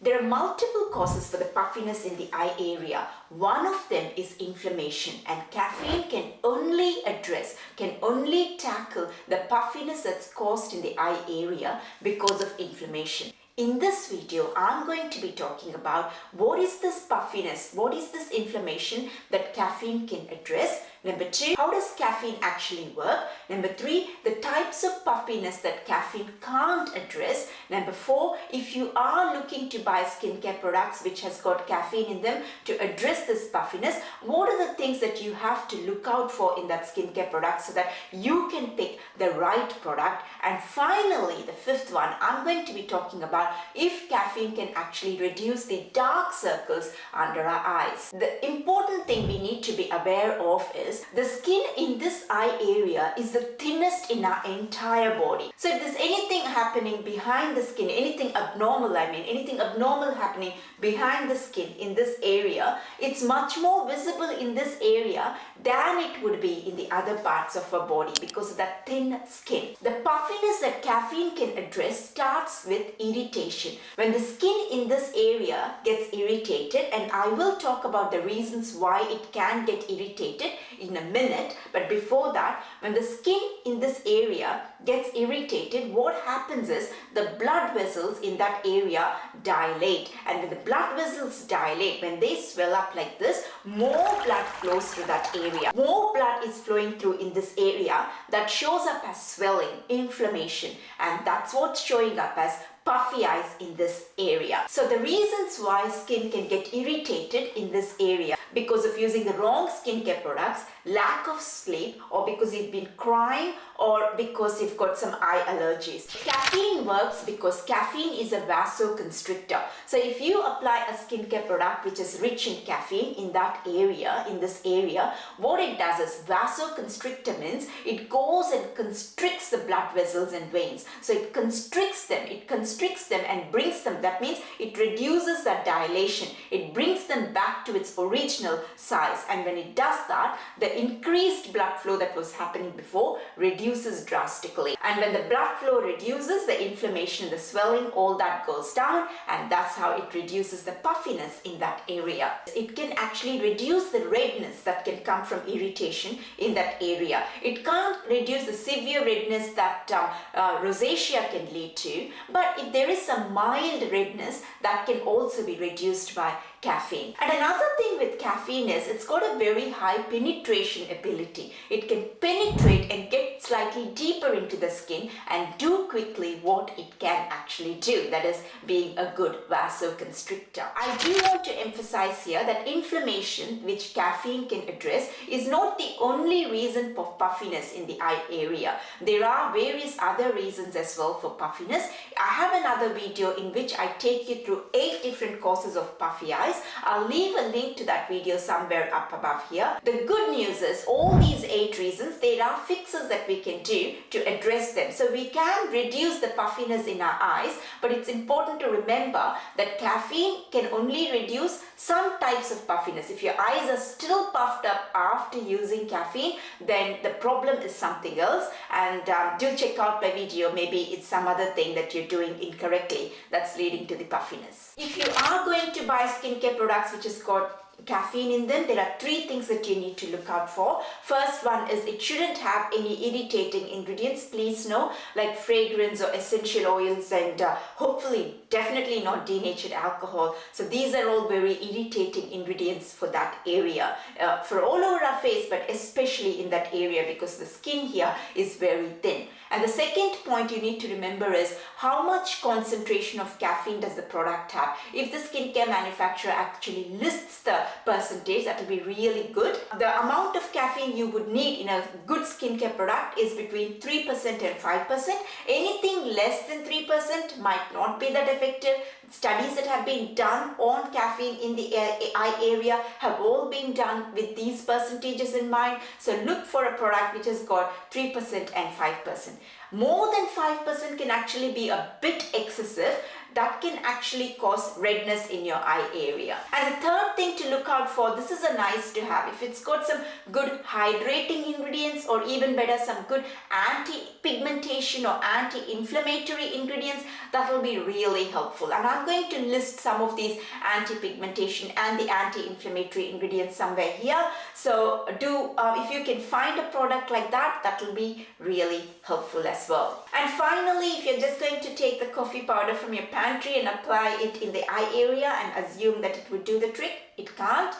There are multiple causes for the puffiness in the eye area. One of them is inflammation, and caffeine can only tackle the puffiness that's caused in the eye area because of inflammation. In this video, I'm going to be talking about what is this puffiness, what is this inflammation that caffeine can address. Number 2, how does caffeine actually work? Number 3, the types of puffiness that caffeine can't address. Number 4, if you are looking to buy skincare products which has got caffeine in them to address this puffiness, what are the things that you have to look out for in that skincare product so that you can pick the right product? And finally, the 5th one, I'm going to be talking about if caffeine can actually reduce the dark circles under our eyes. The important thing we need to be aware of is the skin in this eye area is the thinnest in our entire body. So if there's anything happening behind the skin, anything abnormal happening behind the skin in this area, it's much more visible in this area than it would be in the other parts of our body because of that thin skin. The puffiness that caffeine can address starts with irritation. When the skin in this area gets irritated, and I will talk about the reasons why it can get irritated in a minute, but before that, when the skin in this area gets irritated, what happens is the blood vessels in that area dilate, and when the blood vessels dilate, when they swell up like this, more blood flows through that area. More blood is flowing through in this area that shows up as swelling, inflammation, and that's what's showing up as puffy eyes in this area. So the reasons why skin can get irritated in this area because of using the wrong skincare products, lack of sleep, or because you've been crying, or because you've got some eye allergies. Caffeine works because caffeine is a vasoconstrictor. So if you apply a skincare product which is rich in caffeine in that area, in this area, what it does is vasoconstrictor means it goes and constricts the blood vessels and veins. So it constricts them and brings them, that means it reduces that dilation. It brings them back to its original size, and when it does that, the increased blood flow that was happening before reduces drastically. And when the blood flow reduces, the inflammation, the swelling, all that goes down, and that's how it reduces the puffiness in that area. It can actually reduce the redness that can come from irritation in that area. It can't reduce the severe redness that rosacea can lead to, but if there is some mild redness, that can also be reduced by caffeine. And another thing with caffeine is it's got a very high penetration ability. It can penetrate and get slightly deeper into the skin and do quickly what it can actually do, that is being a good vasoconstrictor. I do want to emphasize here that inflammation, which caffeine can address, is not the only reason for puffiness in the eye area. There are various other reasons as well for puffiness. I have another video in which I take you through 8 different causes of puffy eyes. I'll leave a link to that video somewhere up above here. The good news is all these 8 reasons, there are fixes that we can do to address them. So we can reduce the puffiness in our eyes, but it's important to remember that caffeine can only reduce some types of puffiness. If your eyes are still puffed up after using caffeine, then the problem is something else, and do check out my video. Maybe it's some other thing that you're doing incorrectly that's leading to the puffiness. If you are going to buy skincare products which has got caffeine in them, there are 3 things that you need to look out for. First one is it shouldn't have any irritating ingredients, please no, like fragrance or essential oils, and hopefully definitely not denatured alcohol. So these are all very irritating ingredients for that area, for all over our face, but especially in that area because the skin here is very thin. And the second point you need to remember is how much concentration of caffeine does the product have. If the skincare manufacturer actually lists the percentage, that will be really good. The amount of caffeine you would need in a good skincare product is between 3% and 5%. Anything less than 3% might not be that effective. Studies that have been done on caffeine in the eye area have all been done with these percentages in mind. So look for a product which has got 3% and 5%. More than 5% can actually be a bit excessive. that can actually cause redness in your eye area. And the third thing to look out for, this is a nice to have. If it's got some good hydrating ingredients, or even better, some good anti-pigmentation or anti-inflammatory ingredients, that will be really helpful. And I'm going to list some of these anti-pigmentation and the anti-inflammatory ingredients somewhere here. So if you can find a product like that, that will be really helpful as well. And finally, if you're just going to take the coffee powder from your pantry and apply it in the eye area and assume that it would do the trick, it can't.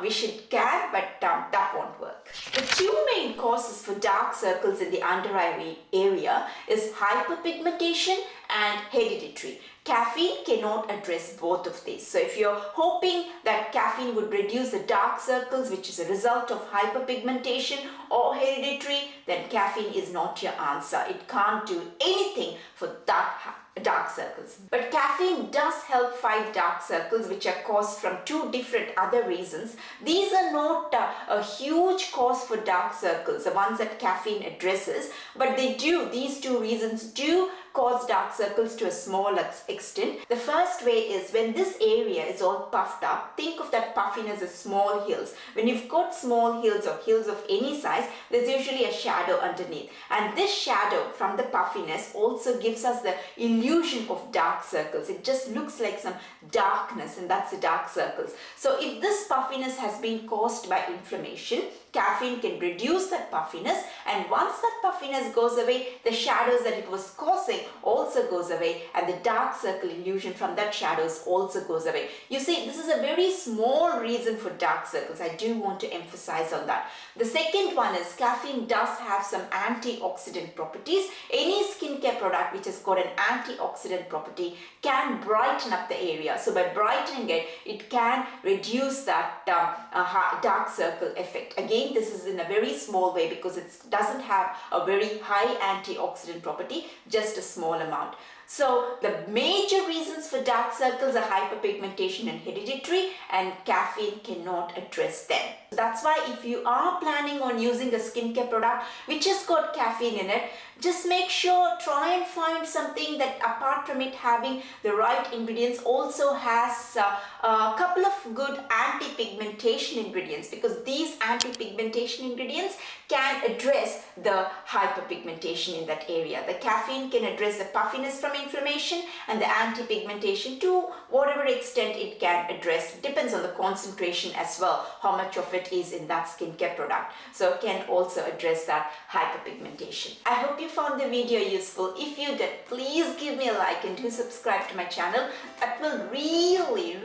Wish it can, but that won't work. The two main causes for dark circles in the under eye area is hyperpigmentation and hereditary. Caffeine cannot address both of these. So if you're hoping that caffeine would reduce the dark circles, which is a result of hyperpigmentation or hereditary, then caffeine is not your answer. It can't do anything for that dark circles. But caffeine does help fight dark circles, which are caused from two different other reasons. These are not a huge cause for dark circles, the ones that caffeine addresses, but these two reasons do cause dark circles to a small extent. The first way is when this area is all puffed up, think of that puffiness as small hills. When you've got small hills or hills of any size, there's usually a shadow underneath. And this shadow from the puffiness also gives us the illusion of dark circles. It just looks like some darkness, and that's the dark circles. So if this puffiness has been caused by inflammation, caffeine can reduce that puffiness, and once that puffiness goes away, the shadows that it was causing also goes away, and the dark circle illusion from that shadows also goes away. You see, this is a very small reason for dark circles. I do want to emphasize on that. The second one is caffeine does have some antioxidant properties. Any skincare product which has got an antioxidant property can brighten up the area. So by brightening it, it can reduce that dark circle effect. Again, this is in a very small way because it doesn't have a very high antioxidant property, just a small amount. So the major reasons for dark circles are hyperpigmentation and hereditary, and caffeine cannot address them. That's why if you are planning on using a skincare product which has got caffeine in it, just make sure, try and find something that apart from it having the right ingredients also has a couple of good anti-pigmentation ingredients, because these anti-pigmentation ingredients can address the hyperpigmentation in that area. The caffeine can address the puffiness from inflammation, and the anti-pigmentation to whatever extent it can address. Depends on the concentration as well, how much of it is in that skincare product. So can also address that hyperpigmentation. I hope you found the video useful. If you did, please give me a like and do subscribe to my channel. That will really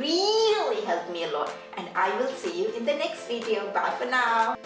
help me a lot. And I will see you in the next video. Bye for now.